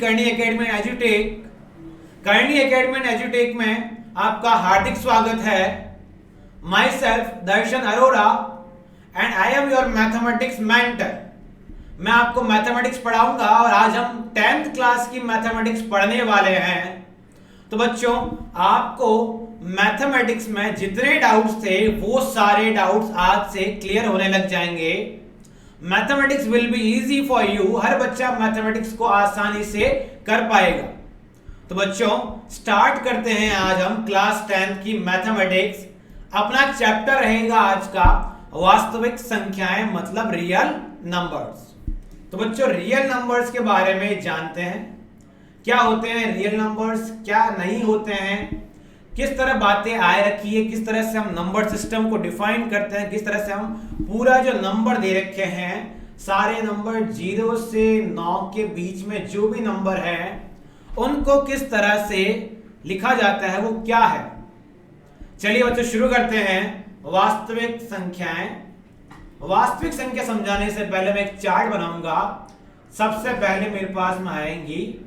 करनी एकेडमी एजुटेक। करनी एकेडमी एजुटेक में आपका हार्दिक स्वागत है। My self Darshan Arora and I am your mathematics mentor. मैं आपको मैथमेटिक्स पढ़ाऊंगा और आज हम 10th क्लास की मैथमेटिक्स पढ़ने वाले हैं। तो बच्चों, आपको मैथमेटिक्स में जितने डाउट्स थे वो सारे डाउट्स आज से क्लियर होने लग जाएंगे। Mathematics will be easy for you. हर बच्चा मैथमेटिक्स को आसानी से कर पाएगा। तो बच्चों, स्टार्ट करते हैं आज हम क्लास 10th की मैथमेटिक्स। अपना चैप्टर रहेगा आज का वास्तविक संख्याएं, मतलब रियल नंबर्स। तो बच्चों, रियल नंबर्स के बारे में जानते हैं। क्या होते हैं रियल नंबर्स, क्या नहीं होते हैं, किस तरह बातें आए रखी है, किस तरह से हम नंबर सिस्टम को डिफाइन करते हैं, किस तरह से हम पूरा जो नंबर दे रखे हैं, सारे नंबर 0 से 9 के बीच में जो भी नंबर है उनको किस तरह से लिखा जाता है, वो क्या है। चलिए बच्चों, शुरू करते हैं वास्तविक संख्याएं। वास्तविक संख्या समझाने से पहले मैं एक चार्ट बनाऊंगा। सबसे पहले मेरे पास में आएंगी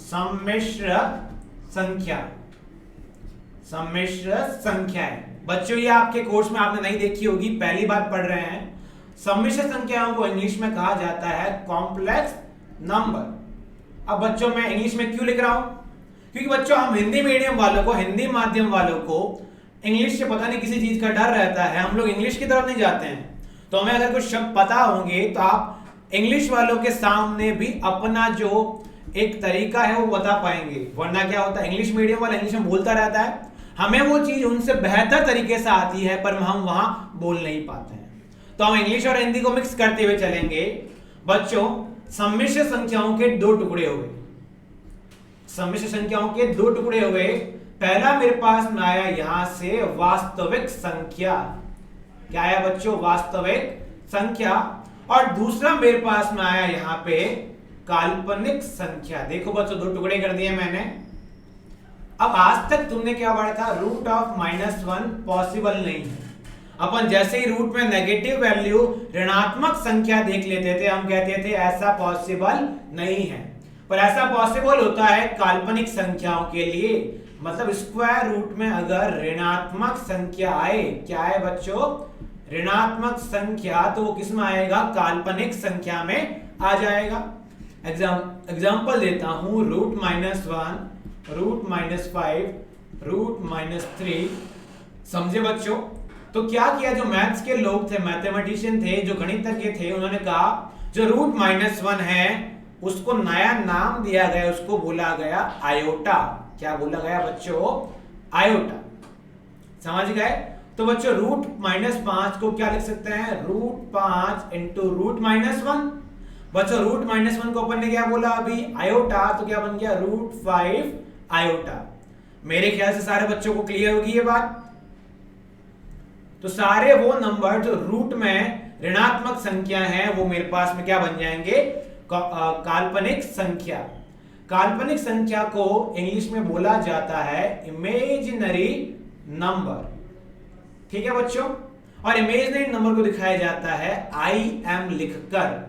सम्मिश्र संख्या। सम्मिश्र संख्याएं बच्चों, ये आपके कोर्स में आपने नहीं देखी होगी, पहली बार पढ़ रहे हैं। सम्मिश्र संख्याओं को इंग्लिश में कहा जाता है कॉम्प्लेक्स नंबर। अब बच्चों, मैं इंग्लिश में क्यों लिख रहा हूं? क्योंकि बच्चों, हम हिंदी मीडियम वालों को, हिंदी माध्यम वालों को इंग्लिश से पता नहीं किसी चीज का डर रहता है, हम लोग इंग्लिश की तरफ नहीं जाते हैं। तो हमें अगर कुछ शब्द पता होंगे तो आप इंग्लिश वालों के सामने भी अपना जो एक तरीका है वो बता पाएंगे। वरना क्या होता है, इंग्लिश मीडियम वाला इंग्लिश में बोलता रहता है, हमें वो चीज उनसे बेहतर तरीके से आती है पर हम वहां बोल नहीं पाते हैं। तो हम इंग्लिश और हिंदी को मिक्स करते हुए चलेंगे। बच्चों, सम्मिश्र संख्याओं के दो टुकड़े हुए। सम्मिश्र संख्याओं के दो टुकड़े हुए। पहला मेरे पास में आया यहां से वास्तविक संख्या। क्या आया बच्चों? वास्तविक संख्या। और दूसरा मेरे पास में आया यहां पे काल्पनिक संख्या। देखो बच्चों, दो टुकड़े कर दिए मैंने। अब आज तक तुमने क्या पढ़ा था? रूट ऑफ -1 पॉसिबल नहीं है। अपन जैसे ही रूट में नेगेटिव वैल्यू, ऋणात्मक संख्या देख लेते थे, हम कहते थे ऐसा पॉसिबल नहीं है। पर ऐसा पॉसिबल होता है काल्पनिक संख्याओं के लिए। मतलब स्क्वायर रूट में अगर ऋणात्मक संख्या आए, क्या है बच्चों? ऋणात्मक संख्या, तो वो किस में आएगा? काल्पनिक संख्या में आ जाएगा। एग्जाम्पल देता हूं, रूट -1, रूट -5, रूट -3। समझे बच्चों? तो क्या किया, जो मैथ्स के लोग थे, मैथमेटिशियन थे, जो गणितज्ञ थे, उन्होंने कहा जो रूट -1 है उसको नया नाम दिया गया, उसको बोला गया आयोटा। क्या बोला गया बच्चों? आयोटा। समझ गए? तो बच्चों, रूट -5 को क्या लिख सकते हैं? Root 5 into root -1। बच्चों, रूट -1 को अपन ने क्या बोला अभी? आयोटा। तो क्या बन गया? Root 5 iota. मेरे ख्याल से सारे बच्चों को क्लियर होगी ये बात। तो सारे वो नंबर जो रूट में ऋणात्मक संख्या है वो मेरे पास में क्या बन जाएंगे? काल्पनिक संख्या। काल्पनिक संख्या को इंग्लिश में बोला जाता है इमेजिनरी नंबर। ठीक है बच्चों? और इमेजिनरी नंबर को दिखाया जाता है IM लिखकर।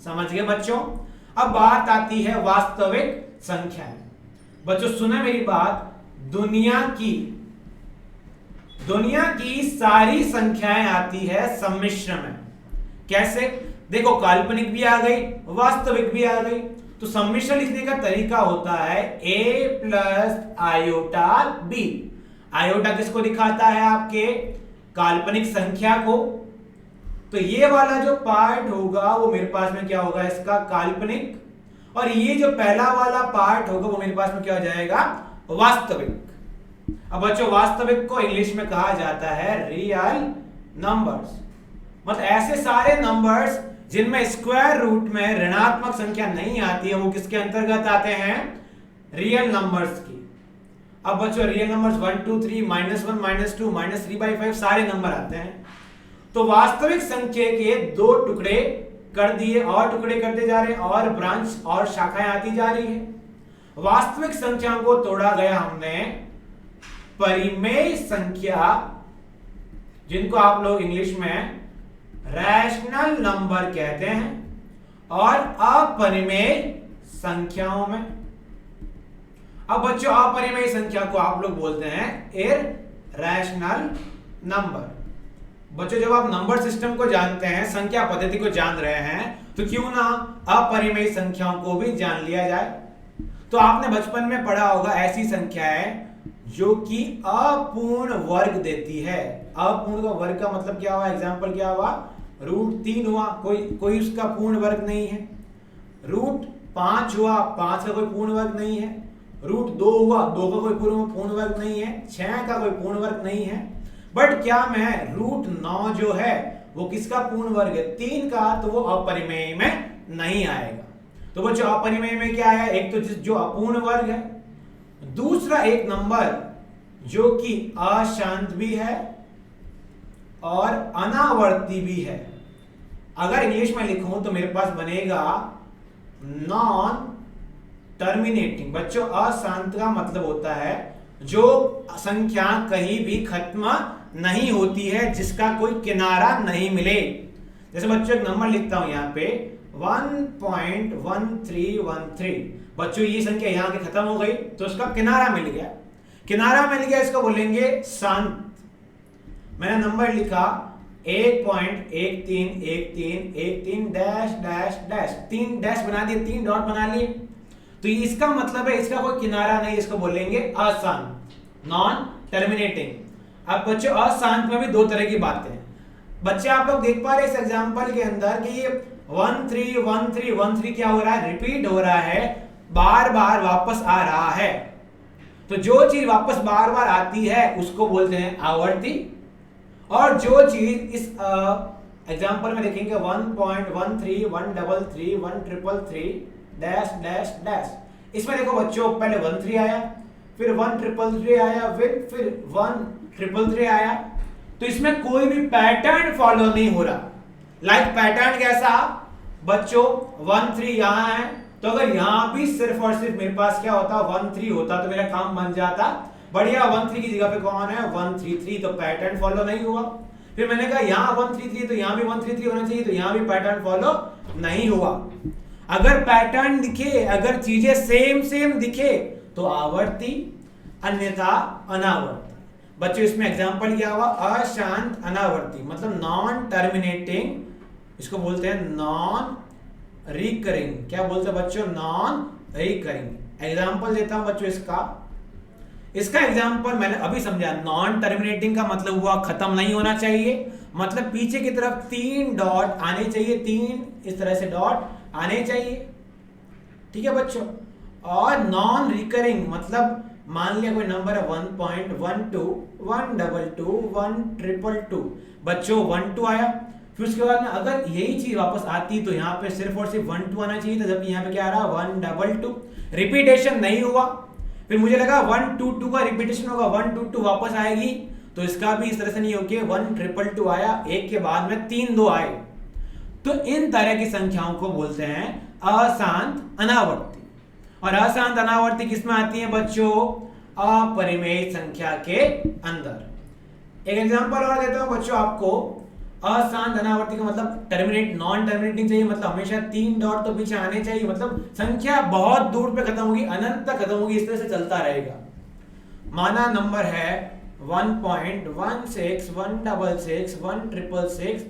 समझ गए बच्चों? अब बात आती है वास्तविक संख्या। बच्चों सुना मेरी बात, दुनिया की सारी संख्याएं आती है सम्मिश्र में। कैसे? देखो, काल्पनिक भी आ गई, वास्तविक भी आ गई। तो सम्मिश्र लिखने का तरीका होता है A plus iota B। Iota किसको दिखाता है? आपके काल्पनिक संख्या को। तो ये वाला जो पार्ट होगा वो मेरे पास में क्या होगा? इसका काल्पनिक। और ये जो पहला वाला पार्ट होगा वो मेरे पास में क्या हो जाएगा? वास्तविक। अब बच्चों, वास्तविक को इंग्लिश में कहा जाता है रियल नंबर्स। मतलब ऐसे सारे नंबर्स जिनमें स्क्वायर रूट में ऋणात्मक संख्या नहीं आती है वो किसके अंतर्गत आते हैं? रियल नंबर्स की। अब बच्चों, रियल नंबर्स 1 2 3 -1 -2 -3/5 सारे नंबर आते हैं। तो वास्तविक संख्या के दो टुकड़े कर दिए और टुकड़े करते जा रहे हैं और ब्रांच और शाखाएं आती जा रही है। वास्तविक संख्याओं को तोड़ा गया हमने परिमेय संख्या, जिनको आप लोग इंग्लिश में रैशनल नंबर कहते हैं, और अपरिमेय संख्याओं में। अब बच्चों अपरिमेय संख्या को आप लोग बोलते हैं इरैशनल नंबर। बच्चों जब आप नंबर सिस्टम को जानते हैं, संख्या पद्धति को जान रहे हैं, तो क्यों ना अपरिमेय संख्याओं को भी जान लिया जाए। तो आपने बचपन में पढ़ा होगा ऐसी संख्याएं जो कि अपूर्ण वर्ग देती है। अपूर्ण का वर्ग का मतलब क्या हुआ? एग्जाम्पल क्या हुआ? √3 हुआ, कोई उसका पूर्ण वर्ग नहीं है। √5 हुआ, 5 का कोई पूर्ण वर्ग नहीं है। √2 हुआ, 2 का कोई पूर्ण वर्ग नहीं है। 6 का कोई पूर्ण वर्ग नहीं है। बट क्या मैं √9 जो है वो किसका पूर्ण वर्ग है? 3 का, तो वो अपरिमेय में नहीं आएगा। तो बच्चों अपरिमेय में क्या है? एक तो जो अपूर्ण वर्ग है, दूसरा एक नंबर जो कि अशांत भी है और अनावर्ती भी है। अगर इंग्लिश में लिखूं तो मेरे पास बनेगा नॉन टर्मिनेटिंग। बच्चों अशांत का मतलब होता है जो संख्या कहीं भी खत्म नहीं होती है, जिसका कोई किनारा नहीं मिले। जैसे बच्चों एक नंबर लिखता हूं यहां पे 1.1313। बच्चों ये संख्या यहां के खत्म हो गई तो उसका किनारा मिल गया। किनारा मिल गया, इसको बोलेंगे शांत। मैंने नंबर लिखा 1.131313 डैश डैश डैश, 3 डैश बना दिए, 3 डॉट बना लिए, तो इसका मतलब है इसका कोई किनारा नहीं, इसको बोलेंगे अशांत, नॉन टर्मिनेटिंग। अब बच्चों अशांत में भी दो तरह की बातें हैं। बच्चे आप लोग देख पा रहे हैं इस एग्जांपल के अंदर कि ये 131313 क्या हो रहा है? रिपीट हो रहा है, बार बार वापस आ रहा है। तो जो चीज वापस बार बार आती है उसको बोलते हैं आवर्ती, और जो चीज इस एग्जांपल में देखेंगे 1.13 133 133 डैश डैश डैश, इसमें देखो बच्चों पहले 13 आया, फिर 1333 आया, फिर 1333 आया। तो इसमें कोई भी पैटर्न फॉलो नहीं हो रहा। लाइक पैटर्न कैसा? बच्चों 13 यहां है, तो अगर यहां भी सिर्फ और सिर्फ मेरे पास क्या होता 13 होता तो मेरा काम बन जाता बढ़िया। 13 की जगह पे कौन है? 133, तो पैटर्न फॉलो नहीं हुआ। फिर मैंने कहा यहां 133 तो यहां भी 133 होना चाहिए, तो यहां भी पैटर्न फॉलो नहीं हुआ। अगर पैटर्न दिखे, अगर चीजें सेम दिखे तो आवर्ती, अन्यथा अनावर्ती। बच्चों इसमें एग्जांपल क्या हुआ? अशांत अनावर्ती, मतलब नॉन टर्मिनेटिंग, इसको बोलते हैं नॉन रिकरिंग। क्या बोलते हैं बच्चों? Non recurring. एग्जांपल देता हूं बच्चों इसका एग्जांपल मैंने अभी समझा। नॉन टर्मिनेटिंग का मतलब हुआ खत्म नहीं होना चाहिए, मतलब पीछे की तरफ 3 डॉट आने चाहिए, 3 इस तरह से डॉट आने चाहिए, ठीक है बच्चों। और नॉन रिकरिंग मतलब मान लिया कोई नंबर है 1.12 122 122, बच्चों 12 आया, फिर उसके बाद में अगर यही चीज वापस आती तो यहाँ पे सिर्फ और सिर्फ 12 आना चाहिए था, जबकि यहाँ पे क्या आ रहा 122, रिपीटेशन नहीं हुआ। फिर मुझे लगा 122 का रिपीटेशन होगा, 122 वापस आएगी, तो इसका भी इस तरह से नहीं होके 122 आया, एक के बाद में 3 2 आए। तो इन तरह की संख्याओं को बोलते हैं अशांत अनावर्ती। और अशांत अनावर्ती किसमें आती है बच्चों? अपरिमेय संख्या के अंदर। एक एग्जांपल और देता हूं बच्चों आपको। अशांत अनावर्ती का मतलब टर्मिनेट, नॉन टर्मिनेटिंग चाहिए, मतलब हमेशा 3 डॉट तो पीछे आने चाहिए, मतलब संख्या बहुत दूर पे खत्म होगी, अनंत तक खत्म होगी, इस तरह से चलता रहेगा। माना नंबर है 1.16 166 166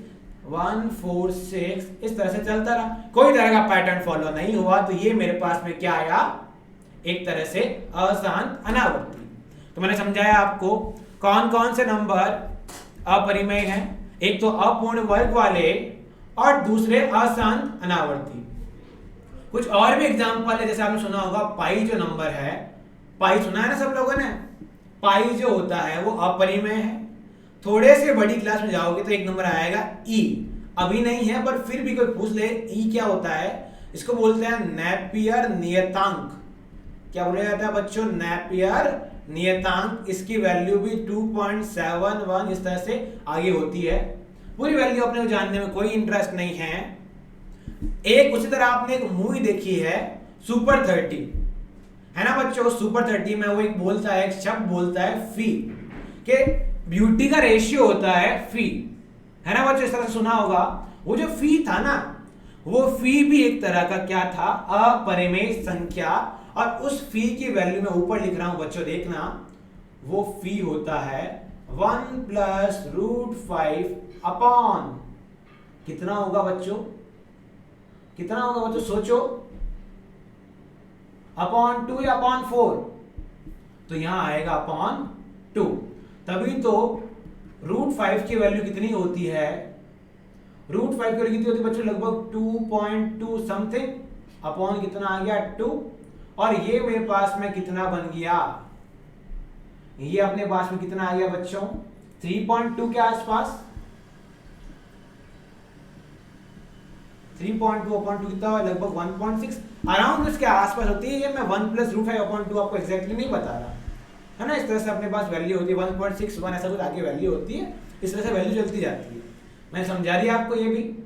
146, इस तरह से चलता रहा, कोई तरह का पैटर्न फॉलो नहीं हुआ, तो ये मेरे पास में क्या आया? एक तरह से अशांत अनावर्ती। तो मैंने समझाया आपको कौन कौन से नंबर अपरिमेय हैं, एक तो अपूर्ण वर्ग वाले और दूसरे अशांत अनावर्ती। कुछ और भी एग्जांपल है, जैसे आपने सुना होगा पाई जो नंबर है, पाई सुना है ना सब लोगों ने? पाई जो होता है वो अपरिमेय है। थोड़े से बड़ी क्लास में जाओगे तो एक नंबर आएगा ई, अभी नहीं है पर फिर भी कोई पूछ ले ई क्या होता है, इसको बोलते हैं नेपियर नियतांक। क्या बोला जाता है बच्चों? नेपियर नियतांक। इसकी वैल्यू भी 2.71 इस तरह से आगे होती है। पूरी वैल्यू अपने को जानने में कोई इंटरेस्ट नहीं है। एक उसी तरह आपने एक मूवी देखी है सुपर 30, है ना बच्चों? सुपर 30 में वो एक बोलता है, एक शब्द बोलता है फी, के ब्यूटी का रेशियो होता है फी, है ना बच्चों? इस तरह से सुना होगा। वो जो फी था ना, वो फी भी एक तरह का क्या था, अपरिमेय संख्या। और उस फी की वैल्यू में ऊपर लिख रहा हूं बच्चों, देखना, वो फी होता है 1 प्लस रूट 5 अपॉन, कितना होगा बच्चों, कितना होगा बच्चों, सोचो, अपॉन 2 या अपॉन 4, तो यहां आएगा अपॉन 2। तभी तो रूट 5 की वैल्यू कितनी होती है, रूट 5 की वैल्यू कितनी होती है बच्चों, लगभग 2.2 समथिंग, अपॉन कितना आ गया 2, और ये मेरे पास में कितना बन गया, ये अपने पास में कितना आ गया बच्चों, 3.2 के आसपास, 3.2 अपॉन 2 कितना हुआ, लगभग 1.6 अराउंड उसके आसपास होती है। ये मैं 1 प्लस रूट 5 अपॉन 2 आपको एग्जैक्टली नहीं बता रहा है ना, इस तरह से अपने पास वैल्यू होती है 1.61 ऐसा कुछ आगे वैल्यू होती है, इस तरह से वैल्यू चलती जाती है। मैंने समझा दिया आपको ये भी,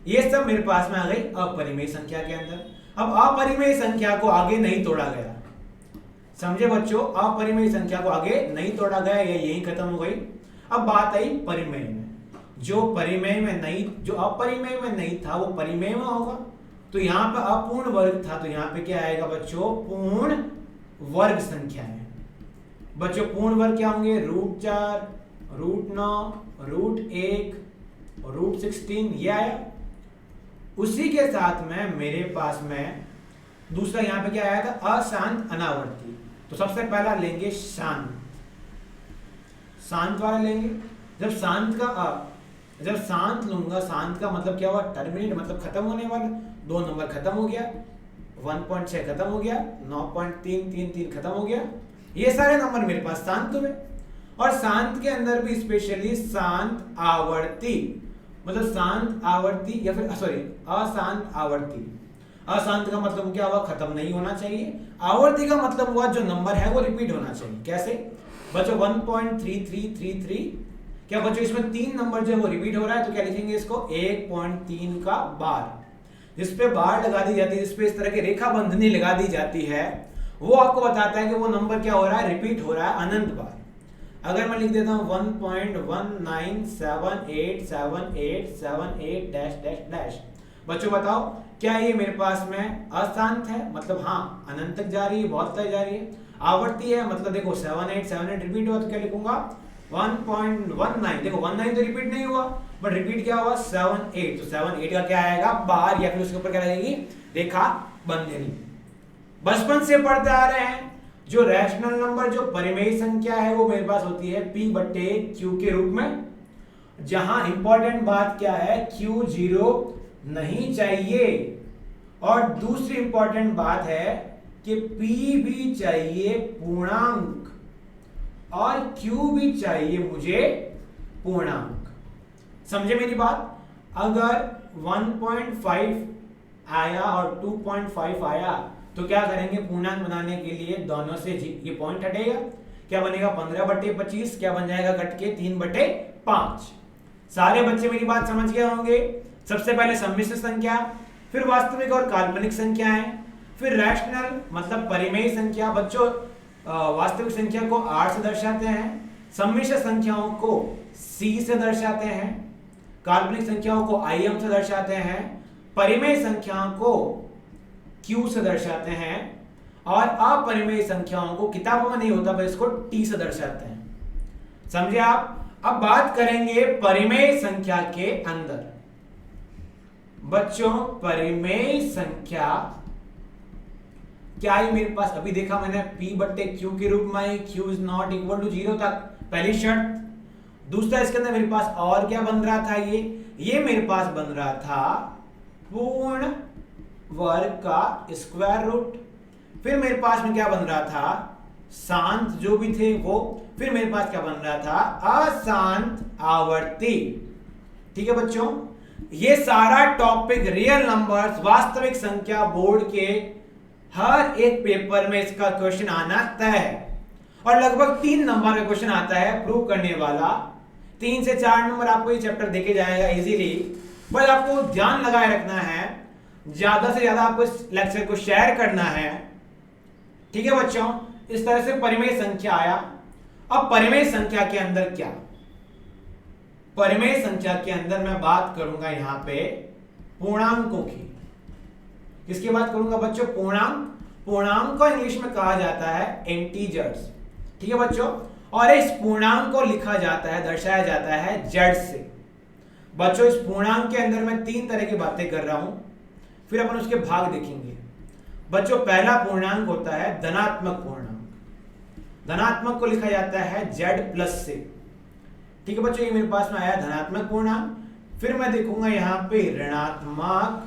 ये सब मेरे पास में आ गई अपरिमेय संख्या के अंदर। अब अपरिमेय संख्या को आगे नहीं तोड़ा गया, समझे बच्चों, अपरिमेय संख्या को आगे नहीं तोड़ा गया, ये यही खत्म हो गई। अब बात आई परिमेय में, जो परिमेय में नहीं, जो अपरिमेय में नहीं था वो परिमेय में होगा। तो यहाँ पे अपूर्ण वर्ग था, तो यहाँ पे क्या आएगा बच्चों, पूर्ण वर्ग संख्याएं। बच्चों पूर्ण वर्ग क्या होंगे, रूट 4, रूट 9, रूट 1, रूट 16, ये आया। उसी के साथ में मेरे पास में दूसरा यहाँ पे क्या आया था, अशांत अनावर्ती। तो सबसे पहला लेंगे शांत, शांत वाला लेंगे। जब शांत का जब शांत लूंगा, शांत का मतलब क्या हुआ, टर्मिनेट मतलब खत्म होने वाला, 2 नंबर खत्म हो गया, 1.6 खत्म हो गया, 9.333 खत्म हो गया, ये सारे नंबर मेरे पास शांत हुए। और शांत के अंदर भी स्पेशली शांत आवर्ती, मतलब शांत आवर्ती या फिर सॉरी अशांत आवर्ती। अशांत का मतलब क्या हुआ, खत्म नहीं होना चाहिए। आवर्ती का मतलब हुआ जो नंबर है वो रिपीट होना चाहिए। कैसे बच्चों, 1.3333, क्या बच्चों इसमें 3 नंबर जो है वो रिपीट हो रहा है, तो क्या लिखेंगे इसको, 1.3 का बार, जिसपे बार लगा दी जाती है, जिसपे इस तरह की रेखा बंधनी लगा दी जाती है, वो आपको बताता है कि वो नंबर क्या हो रहा है, रिपीट हो रहा है अनंत बार। अगर मैं लिख देता हूं 1.19787878 डैश डैश डैश, बच्चों बताओ क्या ये मेरे पास में अशांत है, मतलब हाँ अनंत तक जा रही है, बहुत तक जा रही है। आवर्ती है मतलब देखो 7878 रिपीट हुआ, तो क्या लिखूंगा 1.19, देखो 19 तो रिपीट नहीं हुआ, बट रिपीट क्या हुआ 78, तो 78 का क्या आएगा, बार, या फिर उसके ऊपर क्या लगेगी, रेखा बंधनी। बचपन से पढ़ते आ रहे हैं, जो रैशनल नंबर, जो परिमेय संख्या है, वो मेरे पास होती है P बट्टे Q के रूप में, जहां इंपॉर्टेंट बात क्या है, Q 0 नहीं चाहिए, और दूसरी इंपॉर्टेंट बात है कि P भी चाहिए पूर्णांक और Q भी चाहिए मुझे पूर्णांक। समझे मेरी बात? अगर 1.5 आया और 2.5 आया तो क्या करेंगे, पूर्णांक बनाने के लिए दोनों से ये पॉइंट हटेगा, क्या बनेगा 15/25, क्या बन जाएगा कट के 3/5। सारे बच्चे मेरी बात समझ गए होंगे। सबसे पहले सम्मिश्र संख्या, फिर वास्तविक और काल्पनिक संख्याएं, फिर रैशनल मतलब परिमेय संख्या। बच्चों वास्तविक संख्या को R से दर्शाते हैं, सम्मिश्र संख्याओं को C से दर्शाते हैं, काल्पनिक संख्याओं को IM से दर्शाते हैं, परिमेय संख्याओं को Q से दर्शाते हैं, और अपरिमेय संख्याओं को किताबों में नहीं होता पर इसको T से दर्शाते हैं। समझे आप? अब बात करेंगे परिमेय संख्या के अंदर। बच्चों परिमेय संख्या क्या है मेरे पास, अभी देखा मैंने P बट्टे Q के रूप में, Q is not equal to 0 तक, पहली शर्त। दूसरा इसके अंदर मेरे पास और क्या बन रहा था, ये मेरे पास बन रहा था पूर्ण वर्ग का स्क्वायर रूट। फिर मेरे पास में क्या बन रहा था, शांत जो भी थे वो। फिर मेरे पास क्या बन रहा था, अशांत आवर्ती। ठीक है बच्चों, ये सारा टॉपिक रियल नंबर्स, वास्तविक संख्या, बोर्ड के हर एक पेपर में इसका क्वेश्चन आना तय है, और लगभग 3 नंबर का क्वेश्चन आता है प्रूव करने वाला। 3 से 4 नंबर आपको ये चैप्टर देके जाएगा इजीली, बस आपको ध्यान लगाए रखना है, ज्यादा से ज्यादा आपको इस लेक्चर को शेयर करना है। ठीक है बच्चों, इस तरह से परिमेय संख्या आया। अब परिमेय संख्या के अंदर क्या, परिमेय संख्या के अंदर मैं बात करूंगा यहां पे पूर्णांकों की। किसकी बात करूंगा बच्चों? पूर्णांक। पूर्णांक को इंग्लिश में कहा जाता है इंटीजर्स। ठीक है बच्चों, और इस पूर्णांक को लिखा जाता है, दर्शाया जाता है जेड से। बच्चों इस पूर्णांक के अंदर मैं 3 तरह की बातें कर रहा हूं, फिर अपन उसके भाग देखेंगे। बच्चों पहला पूर्णांक होता है धनात्मक पूर्णांक। धनात्मक को लिखा जाता है z+ से। ठीक है बच्चों, ये मेरे पास में आया धनात्मक पूर्णांक। फिर मैं देखूंगा यहाँ पे ऋणात्मक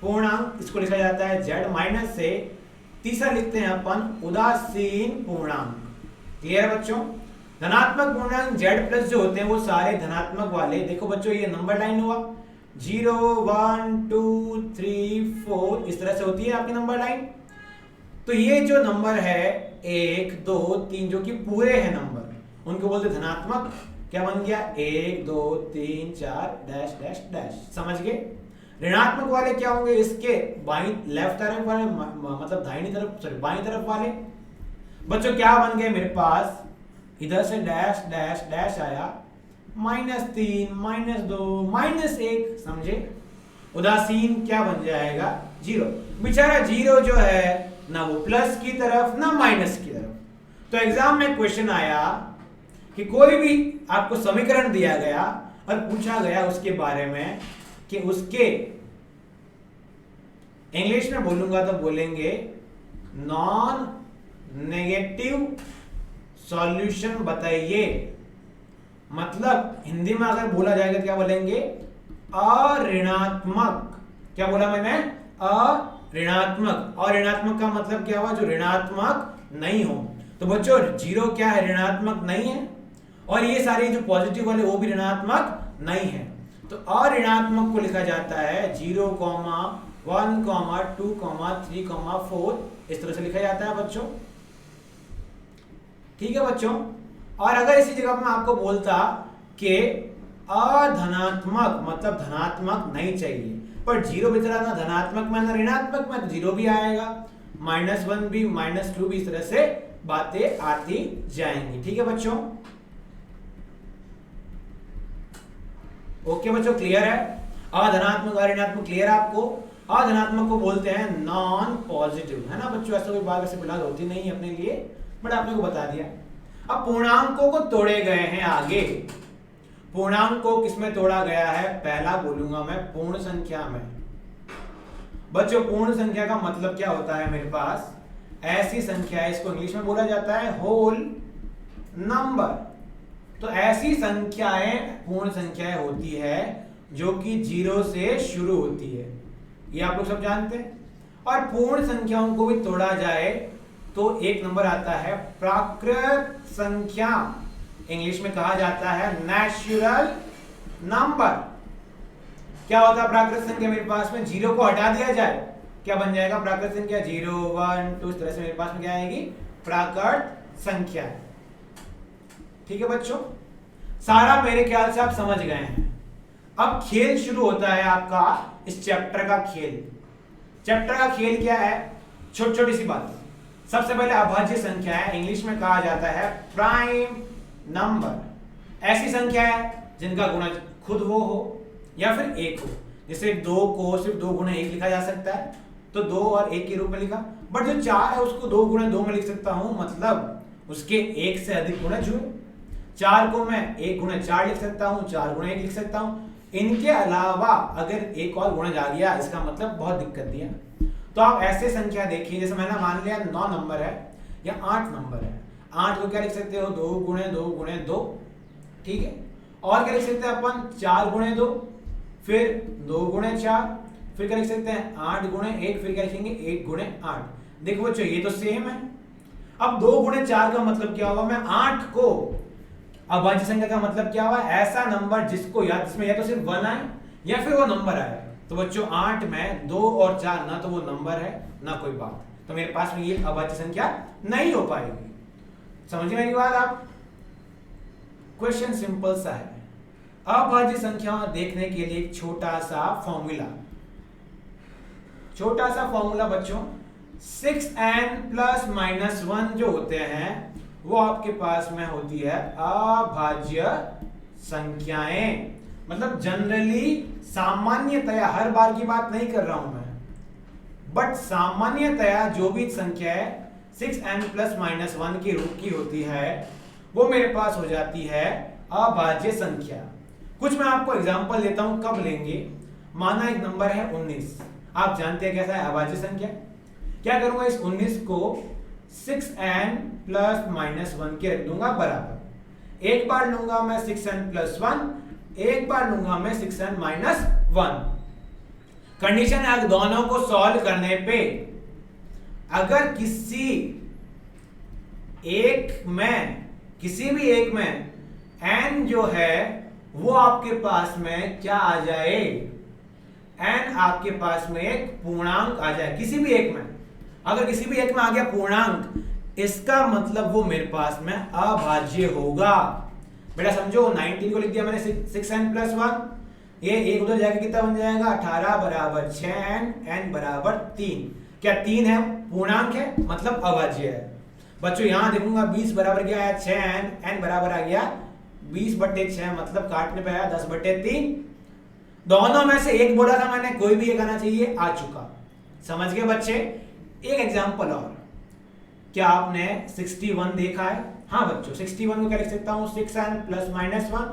पूर्णांक, इसको लिखा जाता है z- से। तीसरा लिखते हैं अपन उदासीन पूर्णांक। क्लियर है बच्चों? धनात्मक पूर्णांक z+ जो होते हैं वो सारे धनात्मक वाले, देखो बच्चों ये नंबर लाइन हुआ 0 1 2 3 4, इस तरह से होती है आपकी नंबर लाइन। तो ये जो नंबर है 1 2 3 जो कि पूरे हैं नंबर, उनको बोलते धनात्मक। क्या बन गया? 1 2 3 4 डैश डैश डैश। समझ गए? ऋणात्मक वाले क्या होंगे? इसके बाईं लेफ्ट तरफ वाले, मतलब दाहिनी तरफ, सॉरी बाईं तरफ वाले। बच्चों क्या बन गए मेरे पास? इधर से डैश डैश डैश आया, -3 -2 -1। समझे? उदासीन क्या बन जाएगा? 0। बेचारा 0 जो है ना वो प्लस की तरफ ना माइनस की तरफ। तो एग्जाम में क्वेश्चन आया कि कोई भी आपको समीकरण दिया गया और पूछा गया उसके बारे में कि उसके इंग्लिश में बोलूंगा तो बोलेंगे नॉन नेगेटिव सॉल्यूशन बताइए। मतलब हिंदी में अगर बोला जाएगा तो क्या बोलेंगे? अऋणात्मक। क्या बोला मैंने? अऋणात्मक। और ऋणात्मक का मतलब क्या हुआ? जो ऋणात्मक नहीं हो। तो बच्चों 0 क्या है? ऋणात्मक नहीं है। और ये सारे जो पॉजिटिव वाले वो भी ऋणात्मक नहीं है। तो अऋणात्मक को लिखा जाता है 0, 1, 2, 3, 4, इस तरह से लिखा जाता है बच्चों। ठीक है बच्चों, और अगर इसी जगह पर मैं आपको बोलता कि अधनात्मक, मतलब धनात्मक नहीं चाहिए, पर 0 बेचारा ना धनात्मक में ना ऋणात्मक में, तो 0 भी आएगा, -1 भी, -2 भी, इस तरह से बातें आती जाएंगी। ठीक है बच्चों? ओके बच्चों, क्लियर है? अधनात्मक और ऋणात्मक क्लियर है आपको? अधनात्मक को बोलते हैं नॉन पॉजिटिव, है ना बच्चों? ऐसा कोई बात वैसे फिलहाल होती नहीं है अपने लिए, बट आपने को बता दिया। अब पूर्णांकों को तोड़े गए हैं आगे। पूर्णांक को किसमें तोड़ा गया है? पहला बोलूंगा मैं पूर्ण संख्या में। बच्चों पूर्ण संख्या का मतलब क्या होता है? मेरे पास ऐसी संख्या है, इसको इंग्लिश में बोला जाता है होल नंबर। तो ऐसी संख्याएं पूर्ण संख्याएं होती है जो कि 0 से शुरू होती है, ये आप लोग सब जानते हैं। और पूर्ण संख्याओं को भी तोड़ा जाए तो एक नंबर आता है प्राकृत संख्या, इंग्लिश में कहा जाता है नेचुरल नंबर। क्या होता है प्राकृत संख्या? मेरे पास में 0 को हटा दिया जाए, क्या बन जाएगा प्राकृत संख्या? 0 1 2, इस तरह से मेरे पास में क्या आएगी? प्राकृत संख्या। ठीक है बच्चों, सारा मेरे ख्याल से आप समझ गए हैं। अब खेल शुरू होता है आपका, इस चैप्टर का खेल। चैप्टर का खेल क्या है? छोटी छोटी सी बात। सबसे पहले अभाज्य संख्या है, इंग्लिश में कहा जाता है प्राइम नंबर। ऐसी संख्या है जिनका गुणज खुद वो हो या फिर 1 हो। जैसे 2 को सिर्फ 2 गुणे 1 लिखा जा सकता है, तो 2 और 1 के रूप में लिखा। बट जो 4 है उसको 2 गुणे 2 में लिख सकता हूं, मतलब उसके 1 से अधिक गुणज हुए। 4 को मैं 1 गुणे 4 लिख सकता हूं, 4 गुणे 1 लिख सकता हूं। इनके अलावा अगर एक और गुणज आ गया, इसका मतलब बहुत दिक्कत दिया। तो आप ऐसे संख्या देखिए, जैसे मैंने मान लिया 9 नंबर है या 8 नंबर है। 8 को क्या लिख सकते हो? 2 गुणे 2 गुणे 2। ठीक है, और क्या लिख सकते हैं अपन? 4 गुणे 2, फिर 2 गुणे 4, फिर क्या लिख सकते हैं? 8 गुणे 1, फिर क्या लिखेंगे? 1 गुणे 8। देखो बच्चों ये तो सेम है। अब 2 गुणे 4 का मतलब क्या होगा? मैं 8 को, अभाज्य संख्या का मतलब क्या हुआ? ऐसा नंबर जिसको जिसमें या तो सिर्फ 1 आए या फिर वो नंबर आए। तो बच्चों 8 में 2 और 4 ना तो वो नंबर है ना कोई बात, तो मेरे पास में ये अभाज्य संख्या नहीं हो पाएगी। समझिए मेरी बात आप? क्वेश्चन सिंपल सा है। अभाज्य संख्या देखने के लिए एक छोटा सा फॉर्मूला, बच्चों 6n + -1 जो होते हैं वो आपके पास में होती है अभाज्य संख्याएं। मतलब जनरली सामान्यतया, हर बार की बात नहीं कर रहा हूं मैं, बट सामान्यतया जो भी संख्या है 6n प्लस माइनस 1 के रूप की होती है वो मेरे पास हो जाती है अभाज्य संख्या। कुछ मैं आपको एग्जांपल देता हूं कब लेंगे। माना एक नंबर है 19, आप जानते हैं कैसा है अभाज्य संख्या। क्या करूंगा, इस 19 को 6n प्लस माइनस 1 के रख दूंगा बराबर। एक बार लूंगा मैं 6n प्लस 1, एक बार लूंगा मैं 6n माइनस 1। कंडीशन है दोनों को सॉल्व करने पे अगर किसी भी एक में n जो है वो आपके पास में क्या आ जाए, n आपके पास में एक पूर्णांक आ जाए किसी भी एक में। अगर किसी भी एक में आ गया पूर्णांक, इसका मतलब वो मेरे पास में अभाज्य होगा। बेटा समझो, 19 को लिख दिया मैंने 6n प्लस 1, ये एक उधर जाके कितना बन जाएगा 18 बराबर 6n, n बराबर 3। क्या 3 है, पूर्णांक है, मतलब अभाज्य है। बच्चों यहां देखूंगा 20 बराबर क्या है 6n, n बराबर आ गया 20/6, मतलब काटने पे आया 10/3। दोनों में से एक बोला था मैंने, कोई भी एक आना चाहिए, आ चुका। समझ गए बच्चे। एक एग्जांपल और, क्या आपने 61 देखा है? हाँ बच्चों, 61 को क्या लिख सकता हूं, 6n प्लस माइनस 1,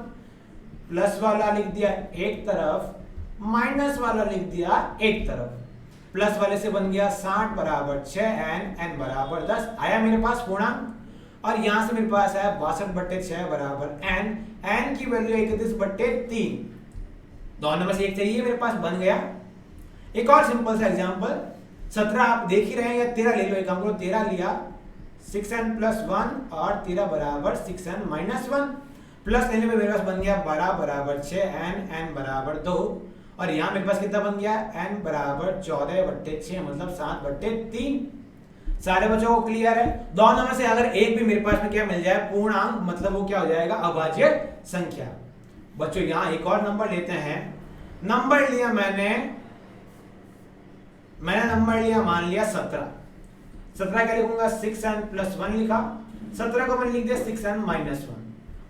प्लस वाला लिख दिया एक तरफ, माइनस वाला लिख दिया एक तरफ। प्लस वाले से बन गया 60 बराबर 6n, n बराबर 10 आया मेरे पास पूर्णांक। और यहां से मेरे पास आया 62/6 बराबर n, n की वैल्यू 31/3। दोनों में से एक चाहिए मेरे पास, बन गया। एक और सिंपल सा एग्जांपल, 17 आप देख ही रहे हैं, या 13 ले लो, एक काम करो 13 लिया, 6n प्लस 1 और 13 बराबर 6n माइनस 1। प्लस लेने में मेरे पास बन गया 12 बराबर 6n, n बराबर 2। और यहां मेरे पास कितना बन गया, n बराबर 14/6, मतलब 7/3। सारे बच्चों को क्लियर है? दोनों में से अगर एक भी मेरे पास में क्या मिल जाए पूर्णांक, मतलब वो क्या हो जाएगा, अभाज्य संख्या। बच्चों यहां एक और नंबर लेते हैं। नंबर लिया मैंने नंबर लिया, मान लिया 17। 17 क्या लिखूंगा, 6n प्लस 1 लिखा, 17 को मैंने लिख दिया 6n माइनस 1।